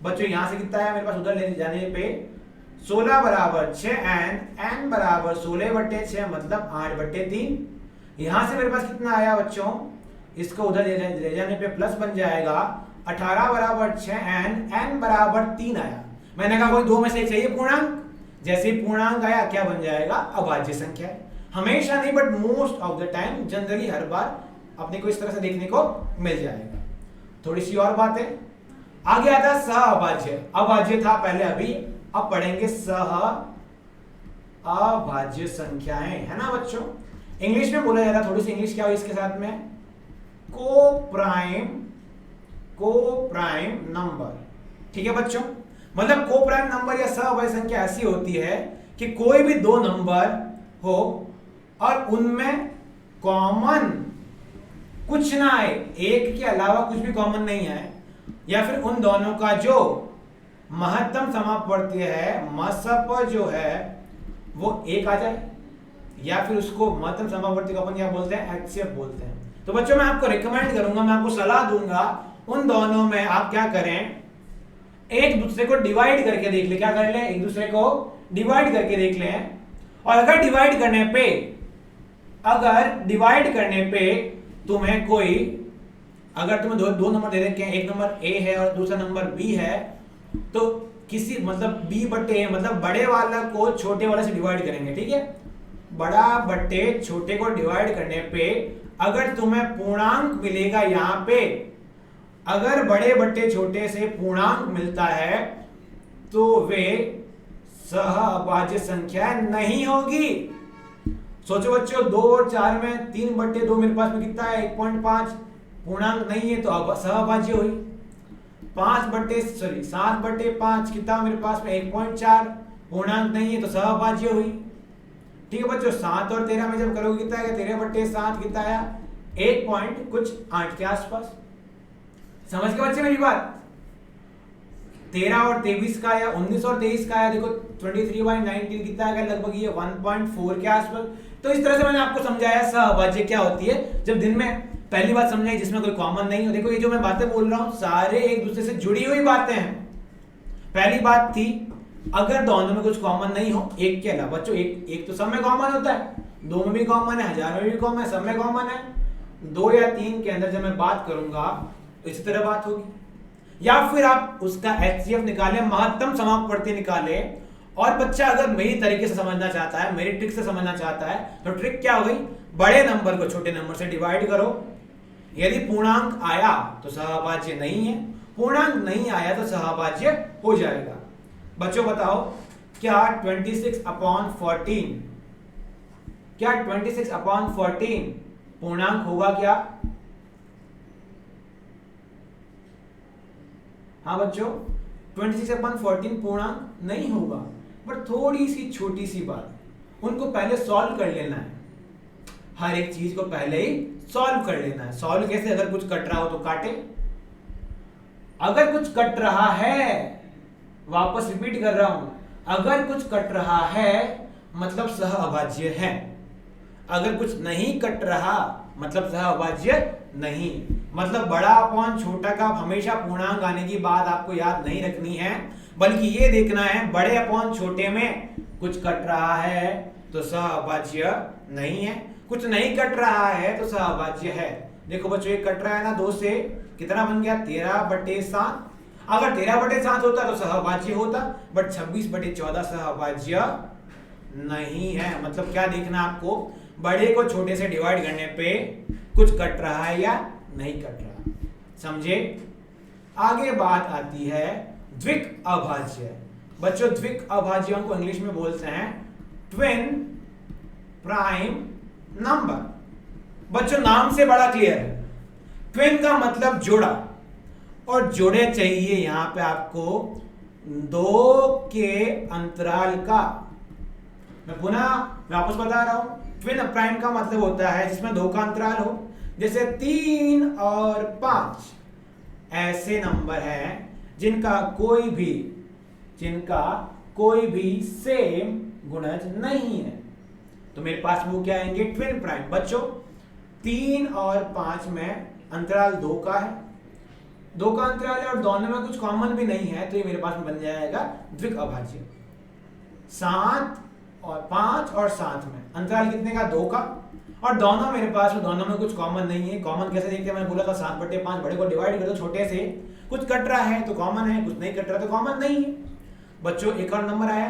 बच्चों यहां से कितना है मेरे पास, उधर ले जाने पे 16 बराबर 6n, n बराबर 16/6, मतलब 8/3। यहां से मेरे पास कितना आया बच्चों, इसको उधर ले जाने पे प्लस बन जाएगा, 18 बराबर 6n, n बराबर 3 आया। मैंने कहा कोई दो में से एक चाहिए पूर्णांक, जैसे ही पूर्णांक आया क्या बन जाएगा, अभाज्य संख्या है। हमेशा नहीं, but most of the time, generally हर बार अपने को इस तरह से देखने को मिल जाएगा। थोड़ी सी और बात है, आगे आता है सह अभाज्य। अभाज्य था पहले, अभी अब पढ़ेंगे सह अभाज्य संख्याएं, है ना बच्चों। इंग्लिश में बोला जाता है, थोड़ी सी इंग्लिश क्या हो इसके साथ में, को-प्राइम नंबर। ठीक है बच्चों, मतलब को-प्राइम नंबर या सह अभाज्य संख्या ऐसी होती है कि कोई भी दो नंबर हो और उनमें कॉमन कुछ ना आए, एक के अलावा कुछ भी कॉमन नहीं आए, या फिर उन दोनों का जो महत्तम समापवर्ती है, मसप जो है वो एक आ जाए, या फिर उसको महत्तम समापवर्ती को अपन क्या बोलते हैं, एचसीएफ बोलते हैं। तो बच्चों मैं आपको रिकमेंड करूंगा, मैं आपको सलाह दूंगा, उन दोनों में आप क्या करें, एक दूसरे को डिवाइड करके देख ले। क्या कर ले, एक दूसरे को डिवाइड करके देख लें। और अगर डिवाइड करने पे तुम्हें कोई, अगर तुम्हें दो नंबर दे रखे हैं, एक नंबर ए है और दूसरा नंबर बी है, तो किसी मतलब b/a, मतलब बड़े वाला को छोटे वाले से डिवाइड करेंगे, ठीक है। बड़ा बट्टे छोटे को डिवाइड करने पे अगर तुम्हें पूर्णांक मिलेगा, यहां पे अगर बड़े बट्टे छोटे से पूर्णांक मिलता है तो वे सह अभाज्य संख्या नहीं होगी। सोचो बच्चों, 2 और 4 में 3/2 मेरे पास में कितना है, 1.5, पूर्णांक नहीं है तो सह अभाज्य हुई। 7/5 कितना मेरे पास में, 1.4, पूर्णांक नहीं है तो सह अभाज्य हुई। ठीक है बच्चों, 7 और 13 में जब करोगे कितना आएगा, 13/7 कितना आया, 1.8 के आसपास। समझ के बच्चे मेरी बात। 13 और 23 का या 19 और 23 का आया, देखो 23/19 कितना आएगा, लगभग ये 1.4 के आसपास। तो इस तरह से मैंने आपको समझाया सह अभाज्य क्या होती है, जब दिन में पहली बात समझाई जिसमें कोई कॉमन नहीं हो। देखो ये जो मैं बातें बोल रहा हूं सारे एक दूसरे से जुड़ी हुई बातें हैं। पहली बात थी अगर दोनों में कुछ कॉमन नहीं हो एक के अलावा, बच्चों एक तो सब में कॉमन होता है, 2 में भी कॉमन है, 1000 में भी कॉमन है, सब में कॉमन है। 2 या 3 के अंदर जब मैं बात करूंगा तो इसी तरह बात होगी। या फिर आप उसका HCF निकालें, महत्तम समापवर्ती निकाले, और बच्चा अगर मेरी तरीके से समझना चाहता है, मेरी ट्रिक से समझना चाहता है, तो ट्रिक क्या हो गई, बड़े नंबर को छोटे नंबर से डिवाइड करो। यदि पूर्णांक आया तो सहभाज्य नहीं है, पूर्णांक नहीं आया तो सहभाज्य हो जाएगा। बच्चों बताओ, क्या 26/14 क्या 26/14 पूर्णांक होगा क्या? हाँ बच्चों, 26/14 पूर्णांक नहीं होगा। पर थोड़ी सी छोटी सी बात, उनको पहले सॉल्व कर लेना है। हर एक चीज को पहले ही सॉल्व कर लेना है। सॉल्व कैसे? अगर कुछ कट रहा हो तो काटे, अगर कुछ कट रहा है, वापस रिपीट कर रहा हूं, अगर कुछ कट रहा है मतलब सहअभाज्य है, अगर कुछ नहीं कट रहा मतलब सहअभाज्य नहीं। मतलब बड़ा अपॉन छोटा का हमेशा पूर्णांक आने की बात आपको याद नहीं रखनी है, बल्कि ये देखना है बड़े अपॉन छोटे में कुछ कट रहा है तो सहअभाज्य नहीं है, कुछ नहीं कट रहा है तो सहअभाज्य है। देखो बच्चों, ये कट रहा है ना 2 से, कितना बन गया 13/7। अगर 13/7 होता तो सहअभाज्य होता, बट 26/14 सहअभाज्य नहीं है। मतलब क्या देखना आपको, बड़े को छोटे से डिवाइड करने पे कुछ कट रहा है या नहीं कट रहा, समझे? आगे बात आती है द्विक अभाज्य। बच्चों, द्विक अभाज्यों को इंग्लिश में बोलते हैं ट्विन प्राइम नंबर। बच्चों, नाम से बड़ा क्लियर है, ट्विन का मतलब जोड़ा, और जोड़े चाहिए यहां पे आपको 2 के अंतराल का। मैं वापस बता रहा हूं, ट्विन प्राइम का मतलब होता है जिसमें 2 का अंतराल हो। जैसे 3 और 5 ऐसे नंबर हैं जिनका कोई भी सेम गुणज नहीं है, तो मेरे पास वो क्या आएंगे, ट्विन प्राइम। बच्चों, 3 और 5 में अंतराल 2 का है, 2 का अंतराल है और दोनों में कुछ कॉमन भी नहीं है, तो ये मेरे पास में बन जाएगा द्विक अभाज्य। 7 और 5 और 7 में अंतराल कितने का, 2 का, और दोनों मेरे पास में दोनों में कुछ कॉमन नहीं है। कॉमन कैसे देखते हैं, मैंने बोला था 7/5, बड़े को डिवाइड कर दो छोटे से, कुछ कट रहा है तो कॉमन है, कुछ नहीं कट रहा तो कॉमन नहीं है। बच्चों, एक और नंबर आया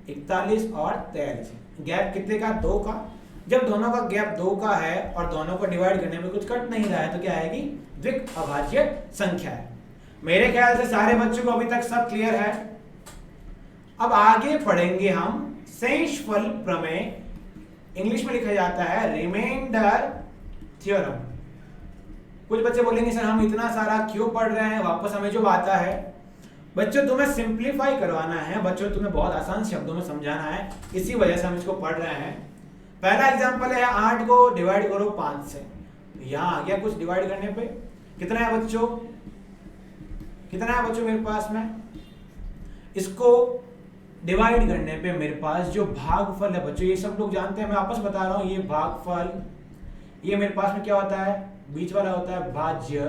41 और 43, गैप कितने का, 2 का। जब दोनों का गैप 2 का है और दोनों को डिवाइड करने में कुछ कट नहीं रहा है तो क्या आएगी, द्विक अभाज्य संख्या है। मेरे ख्याल से सारे बच्चों को अभी तक सब क्लियर है। अब आगे पढ़ेंगे हम शेषफल प्रमेय, इंग्लिश में लिखा जाता है रिमाइंडर थ्योरम। कुछ बच्चे बोलेंगे सर हम इतना सारा क्यों पढ़ रहे हैं, वापस हमें जो आता है। बच्चों, तुम्हें सिंप्लीफाई करवाना है, बच्चों तुम्हें बहुत आसान शब्दों में समझाना है, इसी वजह से हम इसको पढ़ रहे हैं। पहला एग्जांपल है 8 को डिवाइड करो 5 से, यहां आ गया कुछ डिवाइड करने पे, कितना है बच्चों, मेरे पास में, इसको डिवाइड करने पे मेरे पास जो भागफल है, बच्चों ये सब लोग जानते हैं, मैं वापस बता रहा हूं, ये भागफल, ये मेरे पास में क्या होता है, बीच वाला होता है भाज्य,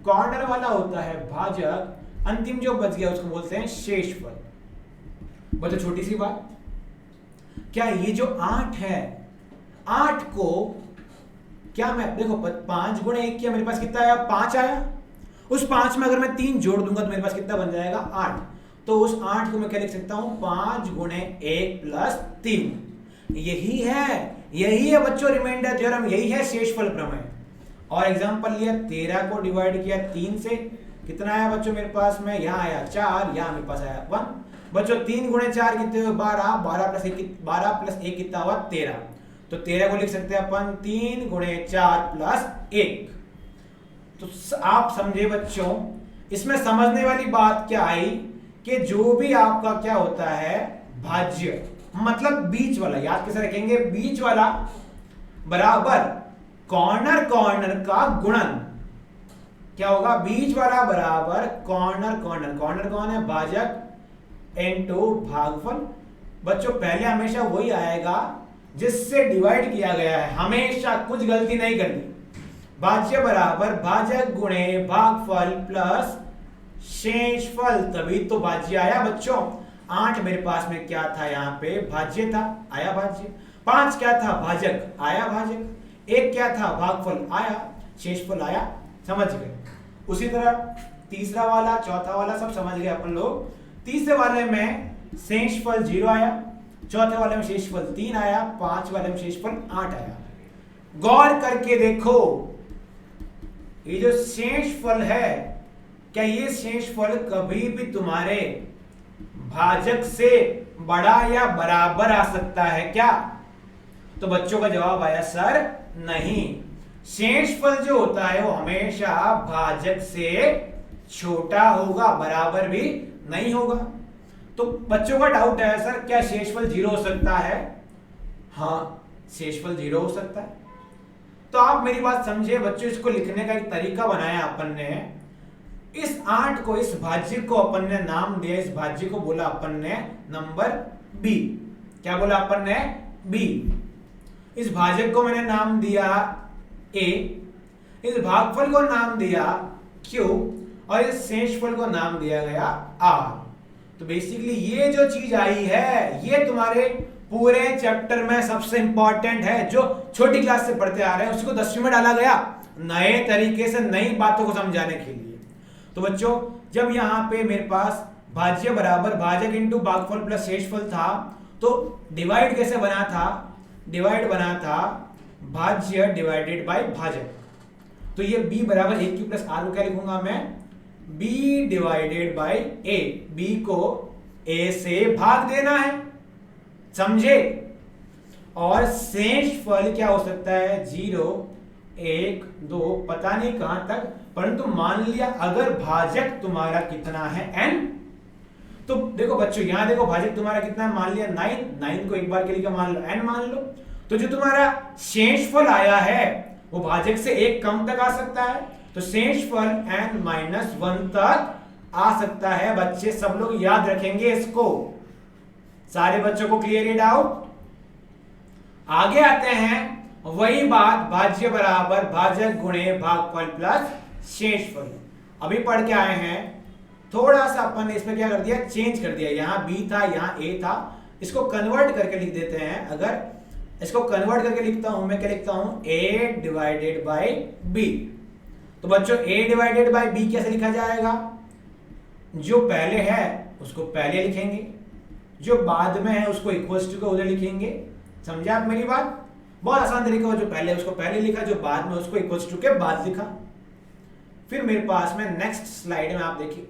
कॉर्नर वाला होता है भाजक, अंतिम जो बच गया उसको बोलते हैं शेषफल। बच्चों, छोटी सी बात, क्या ये जो 8 है, 8 को क्या मैं देखो 5 गुणे 1 किया, मेरे पास कितना आया, 5 आया। उस 5 में अगर मैं 3 जोड़ दूंगा तो मेरे पास कितना बन जाएगा, 8। तो उस 8 को मैं क्या लिख सकता हूं, 5 गुणे 1 प्लस 3। यही है बच्चों रिमाइंडर थ्योरम, यही है शेषफल प्रमेय। और एग्जांपल लिया 13 को डिवाइड किया 3 से, कितना आया बच्चों मेरे पास में, यहां आया 4, यहां मेरे पास आया 1। बच्चों 3 गुणे 4 कितने हुए, 12, 12 प्लस 1 कितना हुआ, 13। तो 13 को लिख सकते हैं अपन 3 गुणे 4 प्लस 1। तो आप समझे बच्चों, इसमें समझने वाली बात क्या आई कि जो भी आपका क्या होता है भाज्य, मतलब बीच वाला, याद कैसे रखेंगे, बीच वाला बराबर कॉर्नर का गुणन, क्या होगा, बीच वाला बराबर कॉर्नर कौन है, भाजक इनटू भागफल। बच्चों पहले हमेशा वही आएगा जिससे डिवाइड किया गया है, हमेशा कुछ गलती नहीं करनी। भाज्य बराबर भाजक गुणे भागफल प्लस शेषफल, तभी तो भाज्य आया बच्चों। 8 मेरे पास में क्या था, यहाँ पे भाज्य था, आया भाज्य। 5 क्या था, भाजक, आया भाजक। 1 क्या था, भागफल, आया, शेषफल आया। समझ गए। उसी तरह तीसरा वाला, चौथा वाला सब समझ गए अपन लोग। तीसरे वाले में शेषफल 0 आया, चौथे वाले में शेषफल 3 आया, 5 वाले में शेषफल 8 आया। गौर करके देखो, ये जो शेषफल है, क्या ये शेषफल कभी भी तुम्हारे भाजक से बड़ा या बराबर आ सकता है क्या? तो बच्चों का जवाब आया सर नहीं। शेषफल जो होता है वो हमेशा भाजक से छोटा होगा, बराबर भी नहीं होगा। तो बच्चों का डाउट है सर क्या शेषफल 0 हो सकता है? हाँ, शेषफल 0 हो सकता है। तो आप मेरी बात समझे बच्चों, इसको लिखने का एक तरीका बनाया अपन ने। इस 8 को, इस भाज्य को अपन ने नाम दिया, इस भाज्य को बोला अपन ने नंबर बी। क्या बोला अपन ने? बी। इस भाजक को मैंने नाम दिया ए, इस भागफल को नाम दिया क्यू, और इस शेषफल को नाम दिया गया आर। तो बेसिकली ये जो चीज आई है, ये तुम्हारे पूरे चैप्टर में सबसे इंपॉर्टेंट है, जो छोटी क्लास से पढ़ते आ रहे हैं उसको 10वीं में डाला गया, नए तरीके से नई बातों को समझाने के लिए। तो बच्चों, जब यहां पे मेरे पास भाज्य बराबर भाजक इंटू भागफल प्लस शेषफल था, तो डिवाइड कैसे बना था? डिवाइड बना था भाज्य डिवाइडेड बाय भाजक। तो ये b बराबर a क्यू प्लस आर को क्या लिखूंगा मैं? b divided by a। b को a से भाग देना है, समझे? और शेषफल क्या हो सकता है? 0, 1, 2, पता नहीं कहां तक, परंतु मान लिया अगर भाजक तुम्हारा कितना है n, तो देखो बच्चों यहां देखो भाजक तुम्हारा कितना है, मान लिया 9 को एक बार के लिए मान लो n मान लो। तो जो तुम्हारा शेषफल आया है वो भाजक से 1 कम तक आ सकता है, तो शेषफल n-1 तक आ सकता है। बच्चे सब लोग याद रखेंगे इसको। सारे बच्चों को क्लियर है डाउट? आगे आते हैं, वही बात भाज्य बराबर भाजक गुणे भागफल प्लस शेषफल। अभी पढ़ के आए हैं, थोड़ा सा अपन ने इसमें क्या कर दिया, चेंज कर दिया। यहां b था, यहां a था, इसको कन्वर्ट करके लिख देते हैं। अगर इसको कन्वर्ट करके लिखता हूं मैं, क्या लिखता हूं? a divided by b। तो बच्चों a डिवाइडेड बाय b कैसे लिखा जाएगा? जो पहले है उसको पहले लिखेंगे, जो बाद में है उसको इक्वल्स टू के उधर लिखेंगे। समझे आप मेरी बात? बहुत आसान तरीका हो, जो पहले उसको पहले लिखा, जो बाद में उसको इक्वल्स टू के बाद लिखा। फिर मेरे पास में नेक्स्ट स्लाइड में आप देखिए,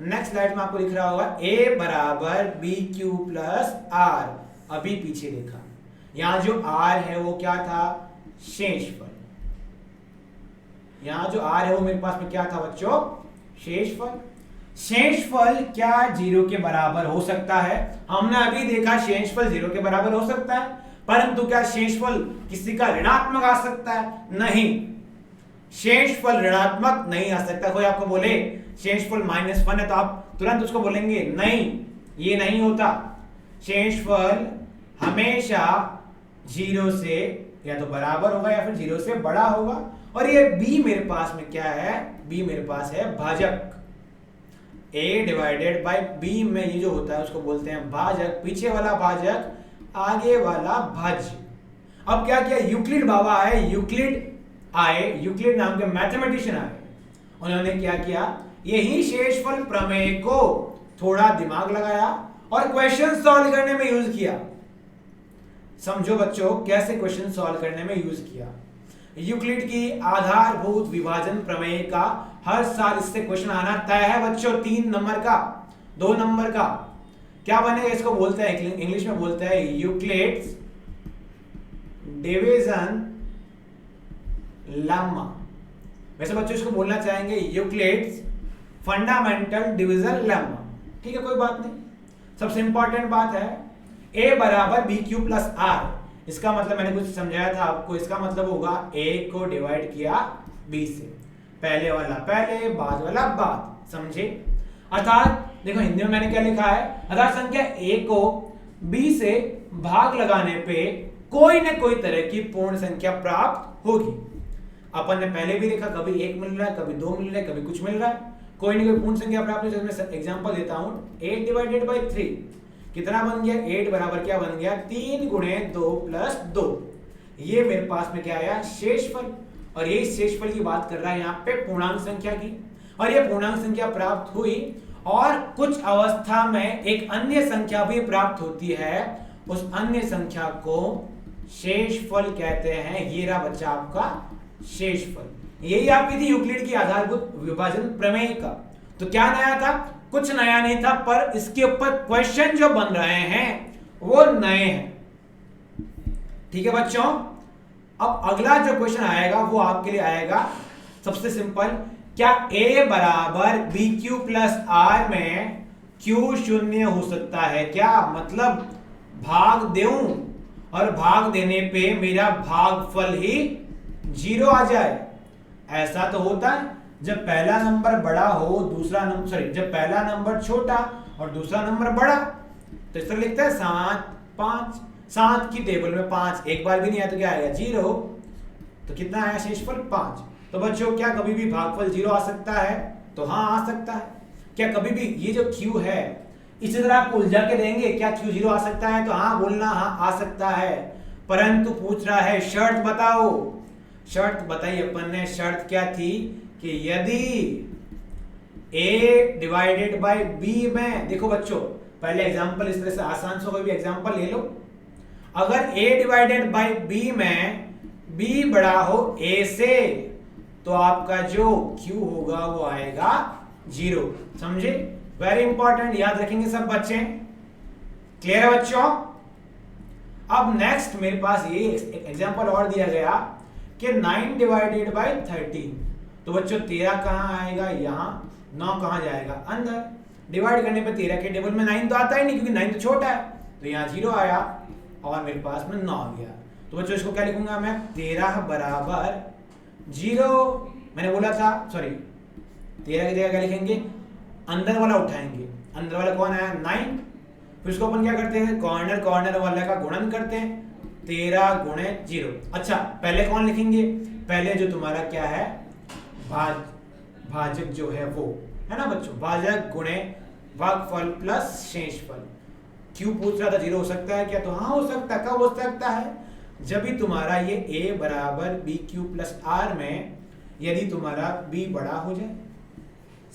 नेक्स्ट स्लाइड में आपको लिख रहा होगा a बराबर बी क्यू प्लस आर। अभी पीछे देखा, यहां जो r है वो क्या था? शेषफल। यहां जो r है वो मेरे पास में क्या था बच्चों? शेषफल। शेषफल क्या 0 के बराबर हो सकता है? हमने अभी देखा शेषफल 0 के बराबर हो सकता है, परंतु क्या शेषफल किसी का ऋणात्मक आ सकता है? नहीं, शेषफल ऋणात्मक नहीं आ सकता। कोई आपको बोले शेषफल -1 है तो आप तुरंत उसको बोलेंगे नहीं, ये नहीं होता। शेषफल हमेशा 0 से या तो बराबर होगा या फिर 0 से बड़ा होगा। और ये b मेरे पास में क्या है? b मेरे पास है भाजक। a डिवाइडेड बाय b में ये जो होता है उसको बोलते हैं भाजक। पीछे वाला भाजक, आगे वाला भाज्य। अब क्या किया? यूक्लिड बाबा आए, यूक्लिड नाम के मैथमेटिशियन आए, उन्होंने क्या किया? यही शेषफल प्रमेय को थोड़ा दिमाग लगाया और क्वेश्चन सॉल्व करने में यूज किया। समझो बच्चों कैसे क्वेश्चन सॉल्व करने में यूज किया। यूक्लिड की आधारभूत विभाजन प्रमेय का हर साल इससे क्वेश्चन आना तय है बच्चों। 3 नंबर का, 2 नंबर का। क्या बनेगा? इसको बोलते हैं, इंग्लिश में बोलते हैं यूक्लिड्स डिवीजन लेम्मा। वैसे बच्चों इसको बोलना चाहेंगे यूक्लिड्स फंडामेंटल डिवीजन लेम्मा। ठीक है, कोई बात नहीं। सबसे इंपॉर्टेंट बात है a बराबर बी क्यू प्लस आर। इसका मतलब मैंने कुछ समझाया था आपको, इसका मतलब होगा a को डिवाइड किया b से, पहले वाला पहले, बाद वाला बाद। समझे? अर्थात देखो हिंदी में मैंने क्या लिखा है, अर्थात संख्या a को b से भाग लगाने पे कोई न कोई तरह की पूर्ण संख्या प्राप्त होगी। अपन ने पहले भी देखा, कभी 1 मिल रहा है, कभी 2 मिल रहा है, कभी कुछ मिल रहा है। कोई नहीं कोई पूर्ण संख्या प्राप्त हो, मैं एग्जांपल देता हूं। 8 डिवाइडेड बाय 3 कितना बन गया? 8 बराबर क्या बन गया? 3 गुणे 2 प्लस 2। ये मेरे पास में क्या आया? शेषफल। और ये शेषफल की बात कर रहा है यहाँ पे पूर्णांक संख्या की, और ये पूर्णांक संख्या प्राप्त हुई और कुछ अवस्था में एक अन्य संख्या भी प्राप्त होती है, उस अन्य संख्या को शेषफल कहते हैं। ये रहा बच्चा आपका शेषफल। यही आपकी थी यूक्लिड की आधारभूत विभाजन प्रमेय का। तो क्या नया था? कुछ नया नहीं था, पर इसके ऊपर क्वेश्चन जो बन रहे हैं वो नए हैं। ठीक है बच्चों, अब अगला जो क्वेश्चन आएगा वो आपके लिए आएगा सबसे सिंपल। क्या a बराबर बी क्यू प्लस आर में क्यू शून्य हो सकता है क्या? मतलब भाग दूं और भाग देने पे मेरा भागफल ही 0 आ जाए। ऐसा तो होता है जब पहला नंबर बड़ा हो, दूसरा नंबर सॉरी जब पहला नंबर छोटा और दूसरा नंबर बड़ा, तो इस तरह लिखते हैं 7 5। 7 की टेबल में 5 एक बार भी नहीं आया तो क्या आएगा? 0। तो कितना आया शेषफल? 5। तो बच्चों क्या कभी भी भागफल 0 आ सकता है? तो हाँ आ सकता है। क्या कभी भी ये जो q है इसी तरह आपको उलझा के देंगे, क्या q 0 आ सकता है? तो हाँ बोलना, हाँ आ सकता है। परंतु पूछ रहा है शर्त बताओ। शर्त बताई अपन ने, शर्त क्या थी कि यदि a डिवाइडेड बाय b में, देखो बच्चों पहले एग्जांपल इस तरह से आसान सा कोई भी एग्जांपल ले लो। अगर a डिवाइडेड बाय b में b बड़ा हो a से, तो आपका जो q होगा वो आएगा 0। समझे? वेरी इंपॉर्टेंट, याद रखेंगे सब बच्चे। क्लियर है बच्चों? अब नेक्स्ट मेरे पास ये एग्जांपल और दिया गया कि 9 डिवाइडेड बाय 13। तो बच्चों 13 कहां आएगा? यहां। 9 कहां जाएगा? अंदर। डिवाइड करने पे 13 के टेबल में 9 तो आता ही नहीं, क्योंकि 9 तो छोटा है, तो यहां 0 आया और मेरे पास में 9 आ गया। तो बच्चों इसको क्या लिखूंगा मैं? 13 बराबर 0। मैंने बोला था सॉरी 13 की जगह क्या लिखेंगे? अंदर वाला उठाएंगे। अंदर वाला कौन आया? 9। फिर उसको अपन क्या करते हैं? कॉर्नर कॉर्नर वाला का गुणन करते हैं। 13 गुणे 0। अच्छा पहले कौन लिखेंगे? पहले जो तुम्हारा क्या है भाजक जो है वो है ना बच्चों, भाजक गुणे भागफल प्लस शेषफल। क्यों पूछ रहा था 0 हो सकता है क्या? तो हाँ हो सकता है। कब हो सकता है? जब भी तुम्हारा ये a बराबर बी क्यू प्लस आर में यदि तुम्हारा b बड़ा हो जाए।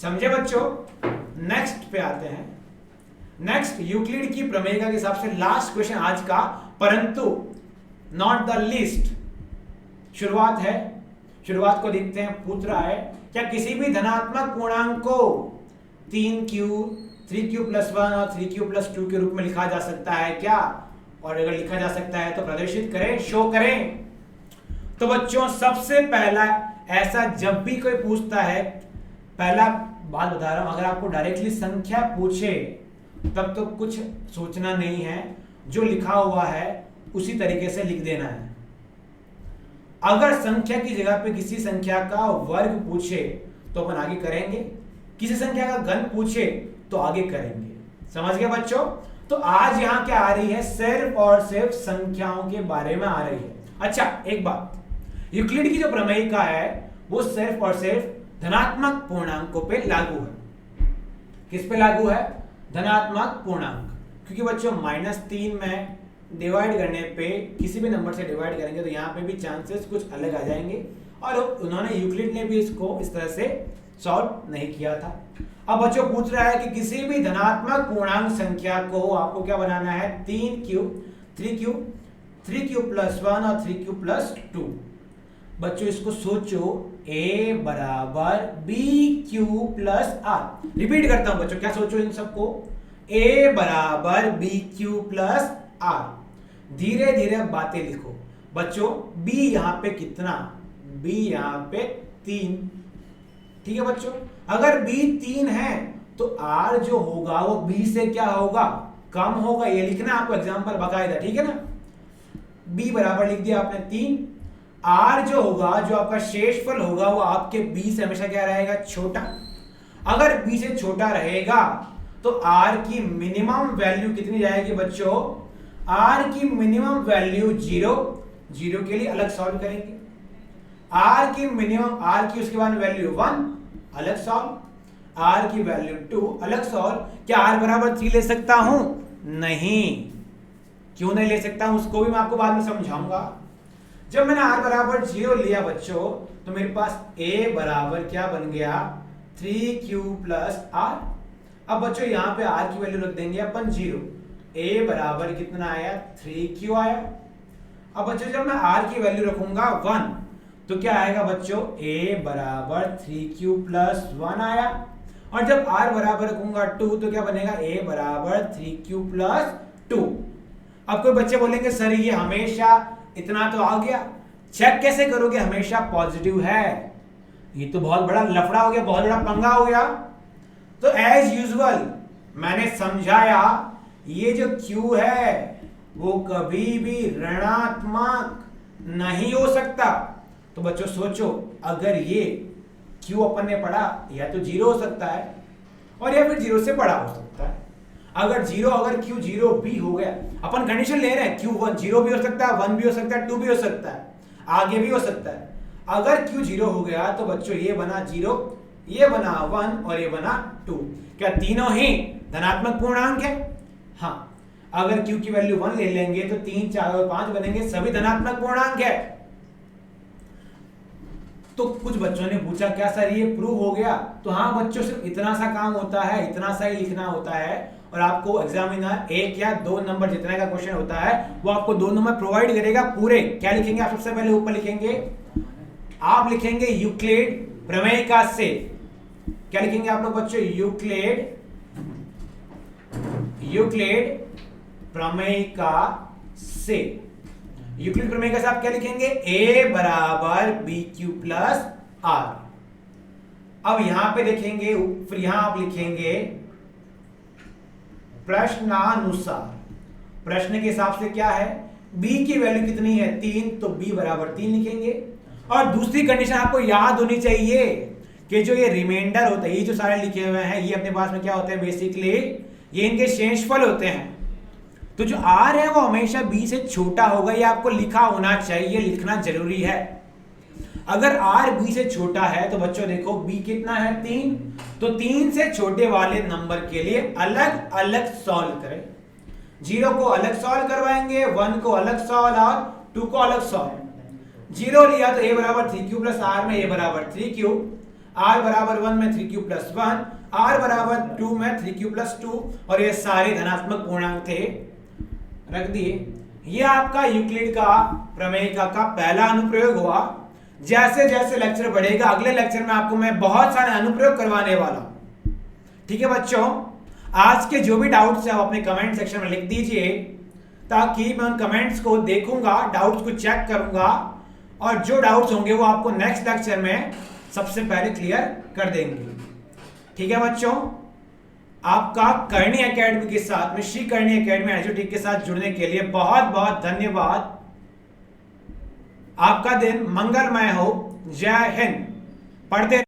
समझे बच्चों? नेक्स्ट पे आते हैं। नेक्स्ट यूक्लिड की प्रमेय के हिसाब से लास्ट क्वेश्चन आज का, परंतु नॉट द लीस्ट। शुरुआत है, शुरुआत को देखते हैं। पूछ रहा है क्या किसी भी धनात्मक पूर्णांक को 3q 3q प्लस 1 और 3q प्लस 2 के रूप में लिखा जा सकता है क्या? और अगर लिखा जा सकता है तो प्रदर्शित करें, शो करें। तो बच्चों सबसे पहला ऐसा जब भी कोई पूछता है, पहला बात बता रहा हूं, अगर आपको डायरेक्टली संख्या पूछे तब तो कुछ सोचना नहीं है, जो लिखा हुआ है उसी तरीके से लिख देना है। अगर संख्या की जगह पे किसी संख्या का वर्ग पूछे तो अपन आगे करेंगे, किसी संख्या का घन पूछे तो आगे करेंगे। समझ गए बच्चों? तो आज यहां क्या आ रही है? सिर्फ और सिर्फ संख्याओं के बारे में आ रही है। अच्छा एक बात, यूक्लिड की जो प्रमेयिका है वो सिर्फ और सिर्फ धनात्मक पूर्णांकों पे लागू है। किस पे लागू है? धनात्मक पूर्णांक। क्योंकि बच्चों -3 में डिवाइड करने पे किसी भी नंबर से डिवाइड करेंगे तो यहाँ पे भी चांसेस कुछ अलग आ जाएंगे, और उन्होंने यूक्लिड ने भी इसको इस तरह से सॉल्व नहीं किया था। अब बच्चों पूछ रहा है कि किसी भी धनात्मक पूर्णांक संख्या को आपको क्या बनाना है? 3q प्लस 1 और 3q प्लस 2। बच्चों इसको सोचो, a बराबर b q plus r. Repeat करता हूं बच्चों, क्या सोचो इन सबको? a बराबर बी क्यू प्लस आर। धीरे धीरे बातें लिखो बच्चों। b यहां पे कितना? b यहां पे 3। ठीक है बच्चों, अगर b 3 है तो r जो होगा वो b से क्या होगा? कम होगा। ये लिखना आपको एग्जांपल बकायदा, ठीक है ना? b बराबर लिख दिया आपने 3। r जो होगा, जो आपका शेषफल होगा, वो आपके b से हमेशा क्या रहेगा? छोटा। अगर b से छोटा रहेगा तो r की मिनिमम वैल्यू कितनी जाएगी बच्चों? r की मिनिमम वैल्यू 0 के लिए अलग सॉल्व करेंगे। r की मिनिमम, r की उसके बाद वैल्यू 1 अलग सॉल्व। r की वैल्यू 2 अलग सॉल्व, क्या r बराबर 3 ले सकता हूं? नहीं। क्यों नहीं ले सकता हूं उसको भी मैं आपको बाद में समझाऊंगा। जब मैंने r बराबर 0 लिया बच्चों, तो मेरे पास a बराबर क्या बन गया? 3q plus r। अब बच्चों यहां पे r की वैल्यू रख देंगे अपन 0, a बराबर कितना आया? 3q आया। अब बच्चों जब मैं r की वैल्यू रखूंगा 1, तो क्या आएगा बच्चों? a बराबर 3q प्लस 1 आया। और जब r बराबर रखूंगा 2, तो क्या बनेगा? a बराबर 3q प्लस 2। अब कोई बच्चे बोलेंगे सर ये हमेशा इतना तो आ गया, चेक कैसे करोगे हमेशा पॉजिटिव है? ये तो बहुत बड़ा लफड़ा हो गया, बहुत बड़ा पंगा हो गया। तो एज यूजुअल मैंने समझाया, ये जो Q है वो कभी भी ऋणात्मक नहीं हो सकता। तो बच्चों सोचो, अगर ये Q अपन ने पढ़ा या तो 0 हो सकता है और या फिर 0 से बड़ा हो सकता है। अगर Q 0 भी हो गया, अपन कंडीशन ले रहे हैं Q 1 0 भी हो सकता है, 1 भी हो सकता है, 2 भी हो सकता है, आगे भी हो सकता है। अगर Q 0 हो गया तो बच्चों ये बना 0, ये बना 1 और ये बना 2। क्या तीनों ही धनात्मक पूर्णांक है? हाँ। अगर Q की वैल्यू 1 ले लेंगे तो 3, 4 और 5 बनेंगे, सभी धनात्मक पूर्णांक है। तो कुछ बच्चों ने पूछा क्या सर ये प्रूव हो गया? तो हाँ बच्चों, सिर्फ इतना सा काम होता है, इतना सा ही लिखना होता है और आपको एग्जामिनर 1 या 2 नंबर जितने का क्वेश्चन होता है वो आपको 2 नंबर प्रोवाइड करेगा पूरे। क्या लिखेंगे आप? सबसे पहले ऊपर लिखेंगे, आप लिखेंगे यूक्लिड प्रमेय का से। क्या लिखेंगे आप लोग बच्चों? यूक्लिड प्रमेय का से। यूक्लिड प्रमेय का से आप क्या लिखेंगे? a बराबर bq प्लस r। अब यहां पे देखेंगे, फिर यहां आप लिखेंगे प्रश्नानुसार। प्रश्न के हिसाब से क्या है? b की वैल्यू कितनी है? 3, तो b बराबर 3 लिखेंगे। और दूसरी कंडीशन आपको याद होनी चाहिए कि जो ये रिमाइंडर होता है, ये जो सारे लिखे हुए हैं, ये अपने पास में क्या होते हैं? बेसिकली ये इनके शेषफल होते हैं। तो जो r है वो हमेशा b से छोटा होगा, ये आपको लिखा होना चाहिए, लिखना जरूरी है। अगर r b से छोटा है तो बच्चों देखो b कितना है? 3, तो 3 से छोटे वाले नंबर के लिए अलग अलग सॉल्व करें। 0 को अलग सॉल्व करवाएंगे, 1 को अलग सॉल्व और 2 को अलग सॉल्व। 0 लिया तो a बराबर 3q प्लस r में a बराबर 3q, r बराबर 1 में 3q प्लस 1, r बराबर 2 में 3q प्लस 2, और ये सारे धनात्मक पूर्णांक थे, रख दिए। ये आपका यूक्लिड का प्रमेय का पहला अनुप्रयोग हुआ। जैसे जैसे लेक्चर बढ़ेगा, अगले लेक्चर में आपको मैं बहुत सारे अनुप्रयोग करवाने वाला हूं। ठीक है बच्चों, आज के जो भी डाउट्स है आप अपने कमेंट सेक्शन में लिख दीजिए, ताकि मैं उन कमेंट्स को देखूंगा, डाउट्स को चेक करूंगा और जो डाउट्स होंगे वो आपको नेक्स्ट लेक्चर में सबसे पहले क्लियर कर देंगे। ठीक है बच्चों, आपका करनी एकेडमी के साथ में, श्री करनी एकेडमी एजुटेक के साथ जुड़ने के लिए बहुत बहुत धन्यवाद। आपका दिन मंगलमय हो। जय हिंद। पढ़ते